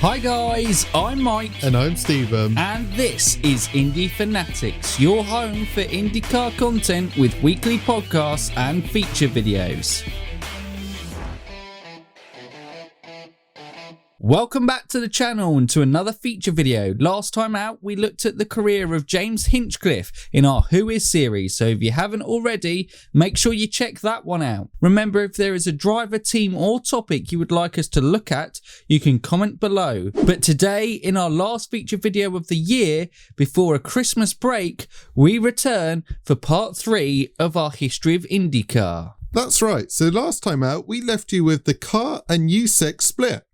Hi guys, I'm Mike. And I'm Stephen. And this is Indy Fanatics, your home for IndyCar content with weekly podcasts and feature videos. Welcome back to the channel and to another feature video. Last time out, we looked at the career of James Hinchcliffe in our Who Is series, so if you haven't already, make sure you check that one out. Remember, if there is a driver, team or topic you would like us to look at, you can comment below. But today, in our last feature video of the year, before a Christmas break, we return for part 3 of our History of IndyCar. That's right, so last time out, we left you with the CART and USAC split.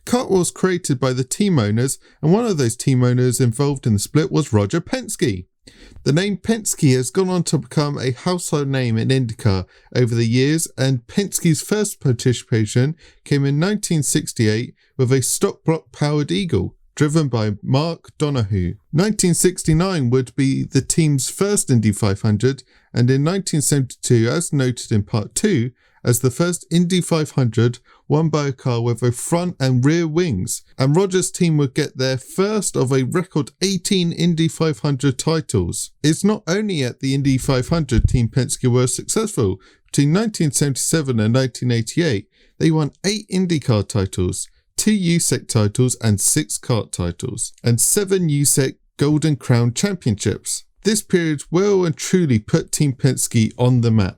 CART was created by the team owners, and one of those team owners involved in the split was Roger Penske. The name Penske has gone on to become a household name in IndyCar over the years, and Penske's first participation came in 1968 with a stock block powered Eagle, driven by Mark Donohue. 1969 would be the team's first Indy 500, and in 1972, as noted in part 2, as the first Indy 500 won by a car with a front and rear wings, and Roger's team would get their first of a record 18 Indy 500 titles. It's not only at the Indy 500 Team Penske were successful. Between 1977 and 1988, they won 8 IndyCar titles, 2 USAC titles and 6 CART titles, and 7 USAC Golden Crown Championships. This period well and truly put Team Penske on the map.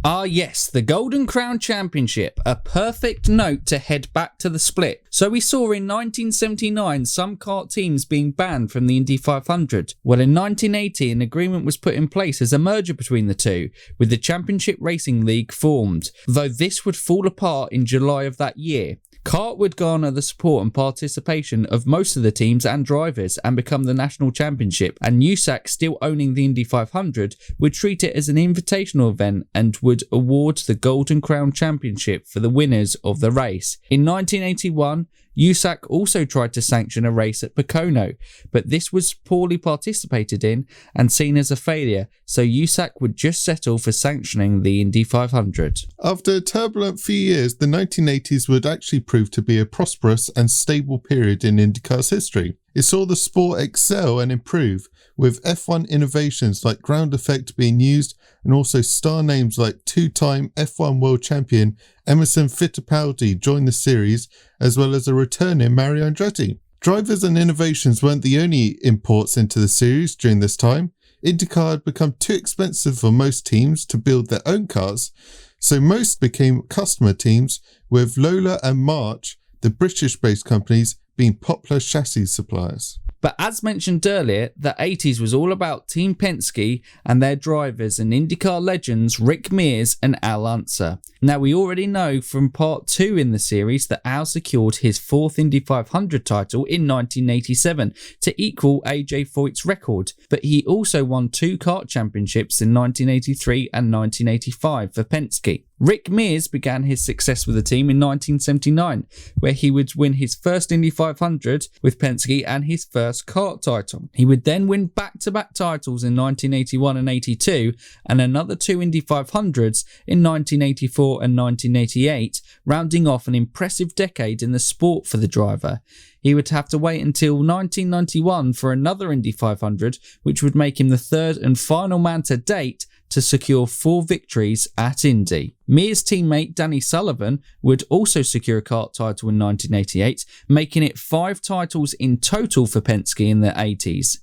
Ah yes, the Golden Crown Championship, a perfect note to head back to the split. So we saw in 1979 some CART teams being banned from the Indy 500. Well, in 1980 an agreement was put in place as a merger between the two, with the Championship Racing League formed, though this would fall apart in July of that year. CART would garner the support and participation of most of the teams and drivers and become the national championship, and USAC, still owning the Indy 500, would treat it as an invitational event and would award the Golden Crown Championship for the winners of the race. In 1981, USAC also tried to sanction a race at Pocono, but this was poorly participated in and seen as a failure, so USAC would just settle for sanctioning the Indy 500. After a turbulent few years, the 1980s would actually prove to be a prosperous and stable period in IndyCar's history. It saw the sport excel and improve, with F1 innovations like ground effect being used, and also star names like two-time F1 world champion Emerson Fittipaldi joined the series, as well as a returning Mario Andretti. Drivers and innovations weren't the only imports into the series during this time. IndyCar had become too expensive for most teams to build their own cars, so most became customer teams, with Lola and March, the British-based companies, being popular chassis suppliers. But as mentioned earlier, the 80s was all about Team Penske and their drivers and IndyCar legends Rick Mears and Al Unser. Now, we already know from part 2 in the series that Al secured his 4th Indy 500 title in 1987 to equal AJ Foyt's record, but he also won 2 CART championships in 1983 and 1985 for Penske. Rick Mears began his success with the team in 1979, where he would win his first Indy 500 with Penske and his first CART title. He would then win back-to-back titles in 1981 and 82, and another 2 Indy 500s in 1984 and 1988, rounding off an impressive decade in the sport for the driver. He would have to wait until 1991 for another Indy 500, which would make him the third and final man to date to secure 4 victories at Indy. Mears' teammate Danny Sullivan would also secure a CART title in 1988, making it 5 titles in total for Penske in the 80s.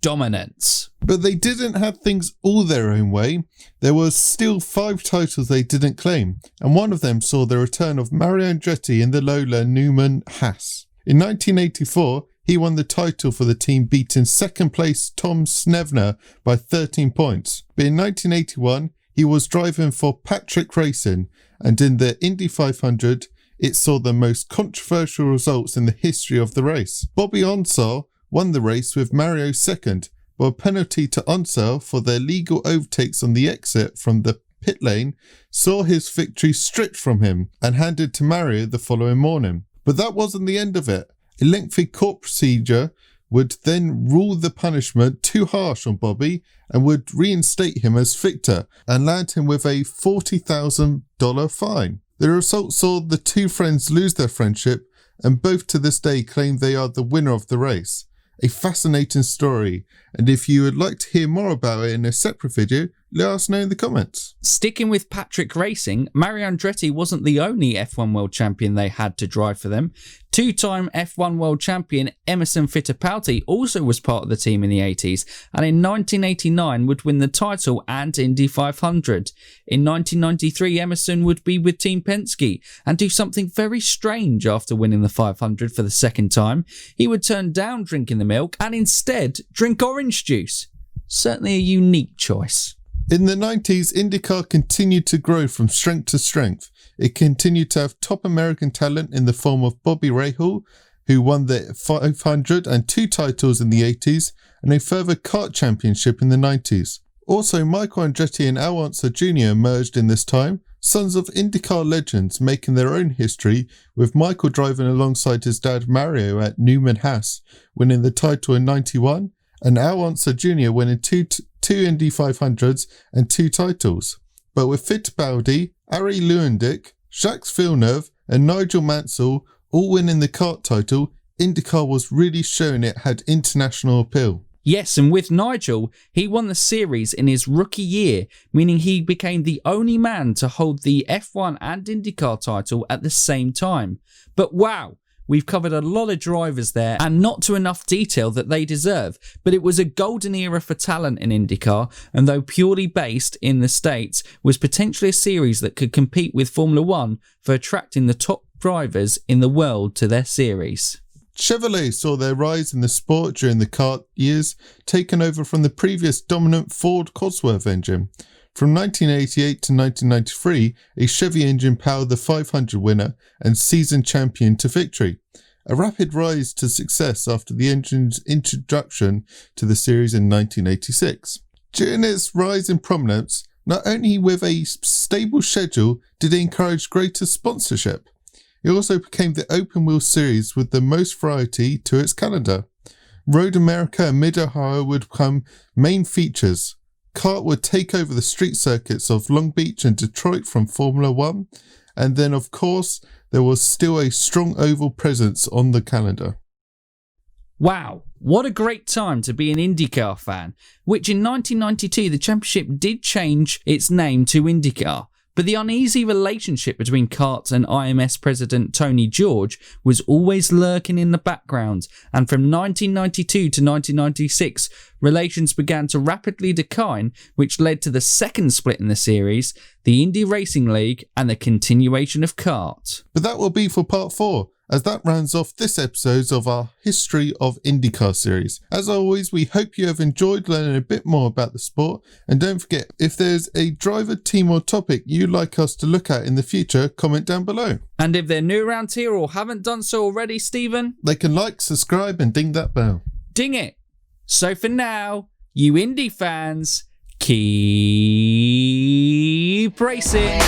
Dominance. But they didn't have things all their own way. There was still 5 titles they didn't claim, and one of them saw the return of Mario Andretti in the Lola Newman Haas. In 1984, he won the title for the team, beating second place Tom Snevner by 13 points. But in 1981, he was driving for Patrick Racing, and in the Indy 500, it saw the most controversial results in the history of the race. Bobby Unser won the race with Mario second, but a penalty to Unser for their legal overtakes on the exit from the pit lane saw his victory stripped from him and handed to Mario the following morning. But that wasn't the end of it. A lengthy court procedure would then rule the punishment too harsh on Bobby and would reinstate him as victor and land him with a $40,000 fine. The result saw the two friends lose their friendship and both to this day claim they are the winner of the race. A fascinating story, and if you would like to hear more about it in a separate video, let us know in the comments. Sticking with Patrick Racing, Mario Andretti wasn't the only F1 World Champion they had to drive for them. Two-time F1 World Champion Emerson Fittipaldi also was part of the team in the 80s, and in 1989 would win the title and Indy 500. In 1993, Emerson would be with Team Penske and do something very strange after winning the 500 for the second time. He would turn down drinking the milk and instead drink orange juice. Certainly a unique choice. In the 90s, IndyCar continued to grow from strength to strength. It continued to have top American talent in the form of Bobby Rahal, who won the 500 and 2 titles in the 80s, and a further CART championship in the 90s. Also, Michael Andretti and Al Unser Jr. emerged in this time, sons of IndyCar legends making their own history, with Michael driving alongside his dad Mario at Newman Haas, winning the title in 91, and Al Unser Jr. winning two Indy 500s and 2 titles. But with Fittipaldi, Arie Luyendyk, Jacques Villeneuve and Nigel Mansell all winning the CART title, IndyCar was really showing it had international appeal. Yes, and with Nigel, he won the series in his rookie year, meaning he became the only man to hold the F1 and IndyCar title at the same time. But wow! We've covered a lot of drivers there and not to enough detail that they deserve, but it was a golden era for talent in IndyCar, and though purely based in the States, was potentially a series that could compete with Formula One for attracting the top drivers in the world to their series. Chevrolet saw their rise in the sport during the CART years, taken over from the previous dominant Ford Cosworth engine. From 1988 to 1993, a Chevy engine powered the 500 winner and season champion to victory. A rapid rise to success after the engine's introduction to the series in 1986. During its rise in prominence, not only with a stable schedule did it encourage greater sponsorship, it also became the open wheel series with the most variety to its calendar. Road America and Mid-Ohio would become main features. CART would take over the street circuits of Long Beach and Detroit from Formula One, and then of course there was still a strong oval presence on the calendar. Wow, what a great time to be an IndyCar fan, which in 1992 the championship did change its name to IndyCar. But the uneasy relationship between CART and IMS president Tony George was always lurking in the background, and from 1992 to 1996, relations began to rapidly decline, which led to the second split in the series, the Indy Racing League, and the continuation of CART. But that will be for part 4, as that rounds off this episode of our History of IndyCar series. As always, we hope you have enjoyed learning a bit more about the sport, and don't forget, if there's a driver, team or topic you'd like us to look at in the future, comment down below. And if they're new around here or haven't done so already, Stephen, they can like, subscribe and ding that bell. Ding it! So for now, you Indy fans, keep racing!